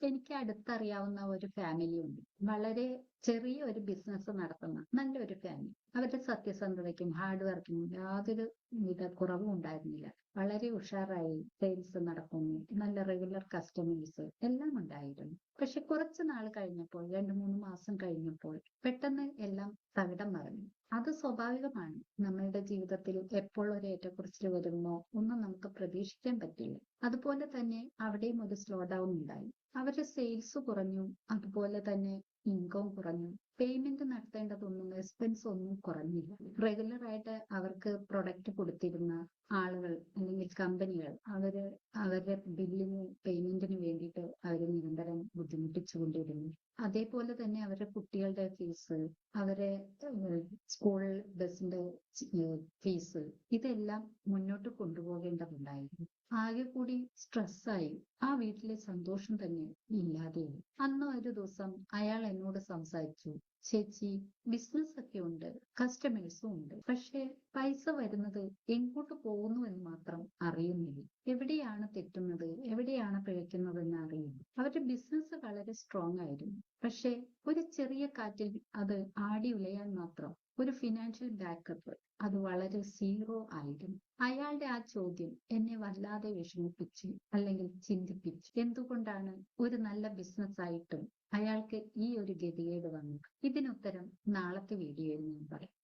എനിക്ക് അടുത്തറിയാവുന്ന ഒരു ഫാമിലി ഉണ്ട്. വളരെ ചെറിയ ഒരു ബിസിനസ് നടത്തുന്ന നല്ലൊരു ഫാമിലി. അവരുടെ സത്യസന്ധതയ്ക്കും ഹാർഡ് വർക്കിനും യാതൊരു വിധ കുറവും ഉണ്ടായിരുന്നില്ല. വളരെ ഉഷാറായി സെയിൽസ് നടക്കുന്നു. നല്ല റെഗുലർ കസ്റ്റമേഴ്സ് എല്ലാം ഉണ്ടായിരുന്നു. പക്ഷെ കുറച്ച് നാൾ കഴിഞ്ഞപ്പോൾ 2-3 മാസം കഴിഞ്ഞപ്പോൾ പെട്ടെന്ന് എല്ലാം തകിടം മറിഞ്ഞു. അത് സ്വാഭാവികമാണ്. നമ്മളുടെ ജീവിതത്തിൽ എപ്പോൾ ഒരു ഏറ്റക്കുറച്ചിൽ വരുന്നോ ഒന്നും നമുക്ക് പ്രതീക്ഷിക്കാൻ പറ്റില്ല. അതുപോലെ തന്നെ അവിടെയും ഒരു സ്ലോ ഡൗൺ ഉണ്ടായി. അവരുടെ സെയിൽസ് കുറഞ്ഞു. അതുപോലെ തന്നെ ഇൻകം കുറഞ്ഞു. പേയ്മെന്റ് നടത്തേണ്ടതൊന്നും എക്സ്പെൻസ് ഒന്നും കുറഞ്ഞില്ല. റെഗുലർ ആയിട്ട് അവർക്ക് പ്രൊഡക്റ്റ് കൊടുത്തിരുന്ന ആളുകൾ അല്ലെങ്കിൽ കമ്പനികൾ അവരുടെ ബില്ലിന് പേയ്മെന്റിന് വേണ്ടിയിട്ട് അവർ നിരന്തരം ബുദ്ധിമുട്ടിച്ചുകൊണ്ടിരുന്നു. അതേപോലെ തന്നെ അവരുടെ കുട്ടികളുടെ ഫീസ്, അവരെ സ്കൂൾ ബസിന്റെ ഫീസ്, ഇതെല്ലാം മുന്നോട്ട് കൊണ്ടുപോകേണ്ടതുണ്ടായിരുന്നു. ആകെ കൂടി സ്ട്രെസ്സായി. ആ വീട്ടിലെ സന്തോഷം തന്നെ ഇല്ലാതെയായി. അന്ന് ഒരു ദിവസം അയാൾ എന്നോട് സംസാരിച്ചു. ചേച്ചി, ബിസിനസ് ഒക്കെ ഉണ്ട്, കസ്റ്റമേഴ്സും ഉണ്ട്. പക്ഷെ പൈസ വരുന്നത് എങ്ങോട്ട് പോകുന്നു എന്ന് മാത്രം അറിയുന്നില്ല. എവിടെയാണ് തെറ്റുന്നത്, എവിടെയാണ് പിഴയ്ക്കുന്നതെന്ന് അറിയില്ല. അവരുടെ ബിസിനസ് വളരെ സ്ട്രോങ് ആയിരുന്നു. പക്ഷെ ഒരു ചെറിയ കാറ്റിൽ അത് ആടി ഉലയാൻ മാത്രം ഒരു ഫിനാൻഷ്യൽ ബാക്കപ്പ് അത് വളരെ സീറോ ആയിരുന്നു. അയാളുടെ ആ ചോദ്യം എന്നെ വല്ലാതെ വിഷമിപ്പിച്ചു, അല്ലെങ്കിൽ ചിന്തിപ്പിച്ചു. എന്തുകൊണ്ടാണ് ഒരു നല്ല ബിസിനസ് ആയിട്ടും അയാൾക്ക് ഈ ഒരു ഗതികേട് വന്നത്? ഇതിനുത്തരം നാളത്തെ വീഡിയോയിൽ ഞാൻ പറയും.